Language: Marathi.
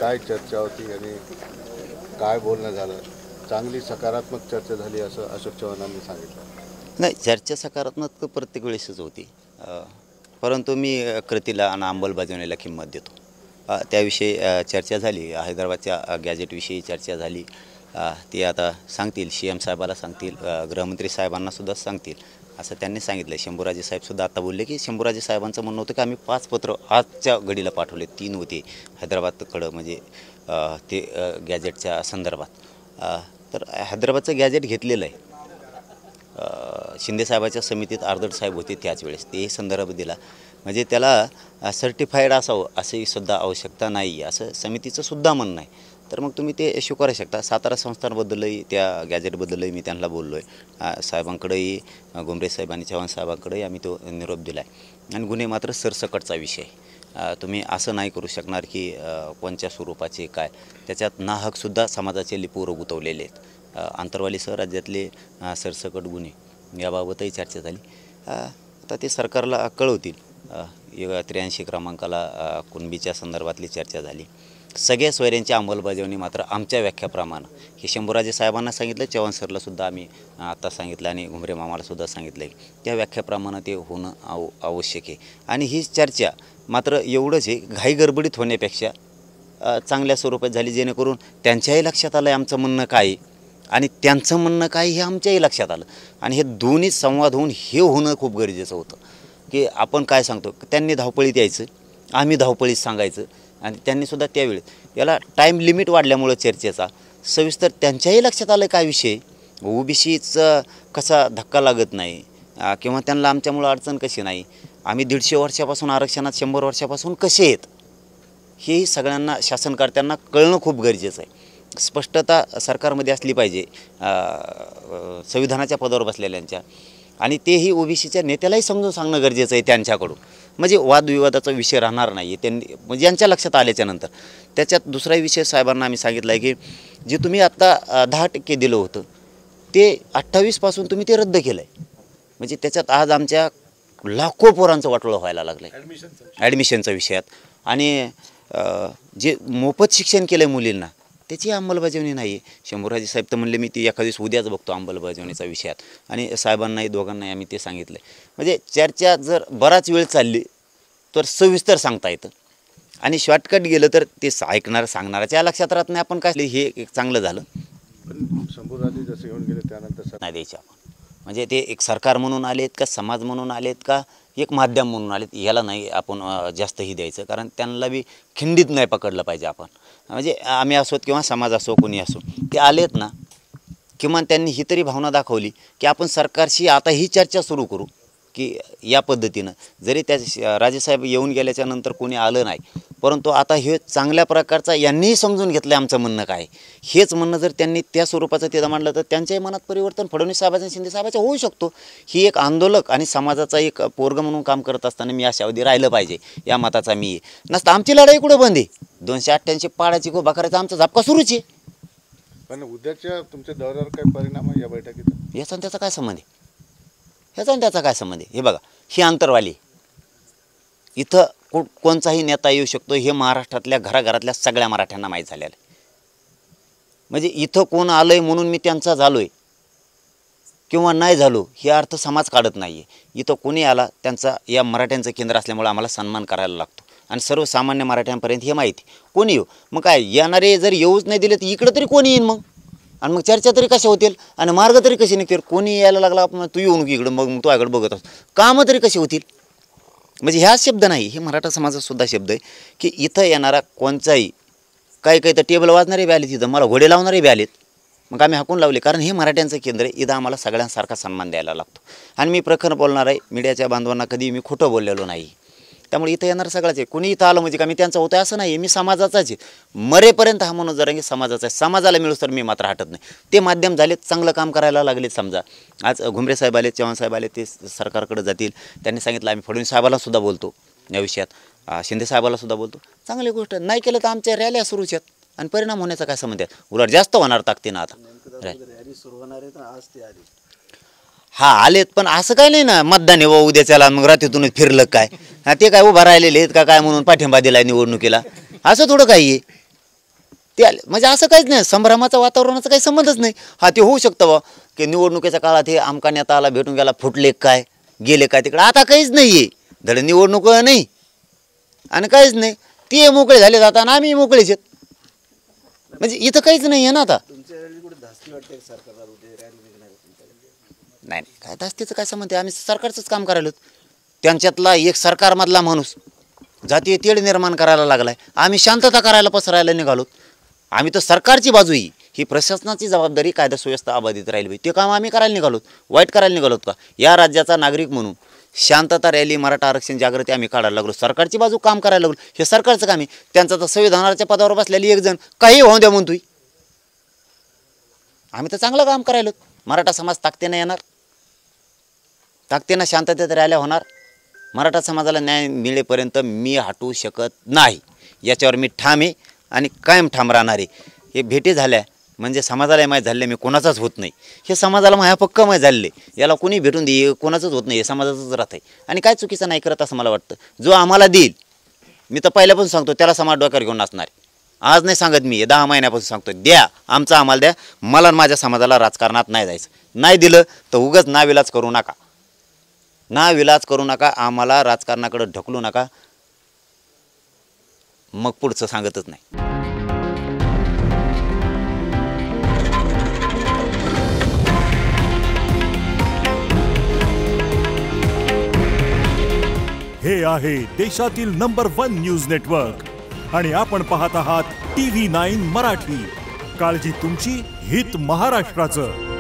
काय चर्चा होती आणि काय बोलणं झालं? चांगली सकारात्मक चर्चा झाली असं अशोक चव्हाणांनी सांगितलं. नाही, चर्चा सकारात्मक प्रत्येक वेळेसच होती. परंतु मी कृतीला आणि अंमलबजावणीला किंमत देतो. त्याविषयी चर्चा झाली. हैदराबादच्या गॅजेटविषयी चर्चा झाली. ते आता सांगतील, CM साहेबाला सांगतील, गृहमंत्री साहेबांनासुद्धा सांगतील असं त्यांनी सांगितलं. शंभूराजे साहेबसुद्धा आता बोलले की शंभूराजे साहेबांचं म्हणणं होतं की आम्ही 5 पत्र आजच्या घडीला पाठवले. 3 होते हैदराबादकडं, म्हणजे ते गॅजेटच्या संदर्भात. तर हैदराबादचं गॅजेट घेतलेलं आहे. शिंदेसाहेबाच्या समितीत आर्दड साहेब होते त्याच वेळेस, ते संदर्भ दिला. म्हणजे त्याला सर्टिफाईड असावं अशी सुद्धा आवश्यकता नाही असं समितीचं सुद्धा म्हणणं आहे. तर मग तुम्ही ते स्वीकारू शकता. सातारा संस्थांबद्दलही, त्या गॅजेटबद्दलही मी त्यांना बोललो आहे. साहेबांकडेही, घुमरे साहेब आणि चव्हाण साहेबांकडेही आम्ही तो निरोप दिला आहे. आणि गुन्हे मात्र सरसकटचा विषय. तुम्ही असं नाही करू शकणार की कोणत्या स्वरूपाचे काय, त्याच्यात नाहकसुद्धा समाजाचे लिपोर गुंतवलेले आहेत. आंतरवालीसह राज्यातले सरसकट गुन्हे याबाबतही चर्चा झाली. आता ते सरकारला कळवतील. 83 क्रमांकाला कुणबीच्या संदर्भातली चर्चा झाली. सगळ्या सोयऱ्यांची अंमलबजावणी मात्र आमच्या व्याख्याप्रमाणे, हे शंभूराजे साहेबांना सांगितलं, चव्हाण सरलासुद्धा आम्ही आता सांगितलं आणि घुमरे मामालासुद्धा सांगितलं आहे. त्या व्याख्याप्रमाणे ते होणं आवश्यक आहे. आणि ही चर्चा मात्र एवढंच आहे, घाई गडबडीत होण्यापेक्षा चांगल्या स्वरूपात झाली, जेणेकरून त्यांच्याही लक्षात आलं आहे आमचं म्हणणं काय आहे आणि त्यांचं म्हणणं काय हे आमच्याही लक्षात आलं. आणि हे दोन्ही संवाद होऊन हे होणं खूप गरजेचं होतं की आपण काय सांगतो, त्यांनी धावपळीत यायचं, आम्ही धावपळीत सांगायचं. आणि त्यांनीसुद्धा त्यावेळी याला टाईम लिमिट वाढल्यामुळं चर्चेचा सविस्तर त्यांच्याही लक्षात आलं काय विषय, OBCचा कसा धक्का लागत नाही किंवा त्यांना आमच्यामुळं अडचण कशी नाही, आम्ही 150 वर्षापासून आरक्षणात 100 वर्षापासून कसे आहेत, हेही सगळ्यांना शासनकर्त्यांना कळणं खूप गरजेचं आहे. स्पष्टता सरकारमध्ये असली पाहिजे संविधानाच्या पदावर बसलेल्यांच्या, आणि तेही OBCच्या नेत्यालाही समजून सांगणं गरजेचं आहे त्यांच्याकडून. म्हणजे वादविवादाचा विषय राहणार नाही त्यांनी, म्हणजे यांच्या लक्षात आल्याच्यानंतर. त्याच्यात दुसरा विषय साहेबांना आम्ही सांगितलं आहे की जे तुम्ही आत्ता 10% दिलं होतं ते 28पासून तुम्ही ते रद्द केलं आहे. म्हणजे त्याच्यात आज आमच्या लाखो पोरांचं वाटोळं व्हायला लागलं आहे ॲडमिशनच्या विषयात. आणि जे मोफत शिक्षण केलं आहे मुलींना त्याची अंमलबजावणी नाही आहे. शंभूराजे साहेब तर म्हणले मी ती एखाद्या दिवस उद्याच बघतो अंमलबजावणीचा विषयात. आणि साहेबांनाही दोघांनाही आम्ही ते सांगितलं आहे. म्हणजे चर्चा जर बराच वेळ चालली तर सविस्तर सांगता येतं, आणि शॉर्टकट गेलं तर ते सांगणाऱ्याच्या लक्षात राहत नाही आपण काय. हे एक चांगलं झालं. पण शंभूराजे जसे येऊन गेले त्यानंतर नाही द्यायचे आपण, म्हणजे ते एक सरकार म्हणून आलेत का, समाज म्हणून आलेत का, एक माध्यम म्हणून आलेत, याला नाही आपण जास्तही द्यायचं. कारण त्यांना बी खिंडीत नाही पकडलं पाहिजे आपण. म्हणजे आम्ही असोत किंवा समाज असो, कोणी असो, ते आलेत ना, किमान त्यांनी ही तरी भावना दाखवली की आपण सरकारशी आता ही चर्चा सुरू करू की या पद्धतीनं. जरी त्या राजेसाहेब येऊन गेल्याच्यानंतर कोणी आलं नाही, परंतु आता हे चांगल्या प्रकारचा यांनीही समजून घेतलं आमचं म्हणणं काय. हेच म्हणणं जर त्यांनी त्या स्वरूपाचं ते मांडलं तर त्यांच्याही मनात परिवर्तन फडणवीस साहेबांचं, शिंदे साहेबांचं होऊ शकतो. ही एक आंदोलक आणि समाजाचा एक पोरग म्हणून काम करत असताना मी अशावधी राहिलं पाहिजे या मताचा मी नसतं. आमची लढाई कुठं बंद आहे? 288 पाडाची गोबा करायचा आमचा झपका सुरूच आहे. पण उद्याच्या तुमच्या दौऱ्यावर काय परिणाम आहे या बैठकीचा? याचा आणि त्याचा काय संबंध आहे? ह्याचा आणि त्याचा काय संबंध आहे? हे बघा, ही आंतरवाली इथं कोणताही नेता येऊ शकतो हे महाराष्ट्रातल्या घराघरातल्या सगळ्या मराठ्यांना माहीत झालेलं आहे. म्हणजे इथं कोण आलं आहे म्हणून मी त्यांचा झालो आहे किंवा नाही झालो हे अर्थ समाज काढत नाही आहे. इथं कोणी आला त्यांचा, या मराठ्यांचं केंद्र असल्यामुळे आम्हाला सन्मान करायला लागतो. आणि सर्वसामान्य मराठ्यांपर्यंत हे माहिती, कोणी येऊ, मग काय येणारे जर येऊच नाही दिले तर इकडं तरी कोणी येईन मग, आणि मग चर्चा तरी कशा होतील आणि मार्ग तरी कशी निघतील? कोणी यायला लागला आपण तू येऊ नको इकडं, मग तू आकडे बघत असतो, कामं तरी कशी होतील? म्हणजे ह्या शब्द नाही, हे मराठा समाजातसुद्धा शब्द आहे की इथं येणारा कोणचाही काही तर टेबल वाजणारे बी आले, तिथं मला घोडे लावणारे बी आलेत, मग आम्ही हाकून लावले. कारण हे मराठ्यांचं केंद्र आहे, इथं आम्हाला सगळ्यांसारखा सन्मान द्यायला लागतो. आणि मी प्रखर बोलणार आहे, मीडियाच्या बांधवांना कधी मी खोटं बोललेलो नाही. त्यामुळे इथं येणार सगळंच आहे. कोणी इथं आलं म्हणजे का मी त्यांचा होतो असं नाही, मी समाजाचाच आहे. मरेपर्यंत हा मनोज जरांगे समाजाचा आहे. समाजाला मिळूस तर मी मात्र हटत नाही. ते माध्यम झालेत, चांगलं काम करायला लागलेत. समजा आज घुमरे साहेब आले, चव्हाण साहेब आले, ते सरकारकडे जातील. त्यांनी सांगितलं आम्ही फडणवीस साहेबालासुद्धा बोलतो या विषयात, शिंदे साहेबालासुद्धा बोलतो. चांगली गोष्ट नाही केलं तर आमच्या रॅल्या सुरूच आहेत आणि परिणाम होण्याचा काय संबंध आहे? उलट जास्त होणार ताकदीनं आता. हा आलेत, पण असं काय नाही ना मतदान आहे उद्याच्याला मग रात्रीतूनच फिरलं काय, ते काय उभा राहिलेले आहेत का काय म्हणून पाठिंबा दिला निवडणुकीला, असं थोडं काही आहे. ते आले म्हणजे असं काहीच नाही, संभ्रमाचा वातावरणाचा काही संबंधच नाही. हा ते होऊ शकतं बा की निवडणुकीच्या काळात हे आमका नेता आला भेटून गेला, फुटले काय गेले काय तिकडे. आता काहीच नाही आहे, धड निवडणूक नाही आणि काहीच नाही. ते मोकळे झाले जाताना आम्ही मोकळेच आहेत. म्हणजे इथं काहीच नाही आहे ना आता. नाही काय धास्तीचं काय संबंध आहे, आम्ही सरकारचंच काम करायलो. त्यांच्यातला एक सरकारमधला माणूस जातीय तेढ निर्माण करायला लागलाय, आम्ही शांतता करायला पसरायला निघालो. आम्ही तर सरकारची बाजू ही प्रशासनाची जबाबदारी कायदा सुव्यवस्था अबाधित राहिली पाहिजे ते काम आम्ही करायला निघालो. वाईट करायला निघालोत का? या राज्याचा नागरिक म्हणून शांतता रॅली, मराठा आरक्षण जागृती आम्ही काढायला लागलो, सरकारची बाजू काम करायला लागलो. हे सरकारचं काम आहे. त्यांचा तर संविधानाच्या पदावर बसलेली एक जण काही होऊ द्या म्हणतोय. आम्ही तर चांगलं काम करायलो. मराठा समाज ताकदीनं येणार, ताकदीनं शांततेत रॅल्या होणार. मराठा समाजाला न्याय मिळेपर्यंत मी हटू शकत नाही, याच्यावर मी ठाम आहे आणि कायम ठाम राहणार आहे. हे भेटी झाल्या म्हणजे समाजाला माहीत झाले मी कोणाचाच होत नाही. हे समाजाला माझ्या पक्का माहीत झाले, याला कोणी भेटून दे कोणाचंच होत नाही, हे समाजाचंच राहत आहे. आणि काय चुकीचं नाही करत असं मला वाटतं. जो आम्हाला देईल, मी तर पहिल्यापासून सांगतो त्याला समाज डोक्यावर घेऊन नसणार. आज नाही सांगत मी, 10 महिन्यापासून सांगतो, द्या आमचं आम्हाला द्या. मला आणि माझ्या समाजाला राजकारणात नाही जायचं. नाही दिलं तर उगाच नाविलाज करू नका, नाविलाज करू नका, आम्हाला राजकारणाकडे ढकलू नका. मग पुढचं सांगतच नाही. हे आहे देशातील नंबर 1 न्यूज नेटवर्क आणि आपण पाहत आहात TV9 मराठी. काळजी तुमची, हित महाराष्ट्राचं.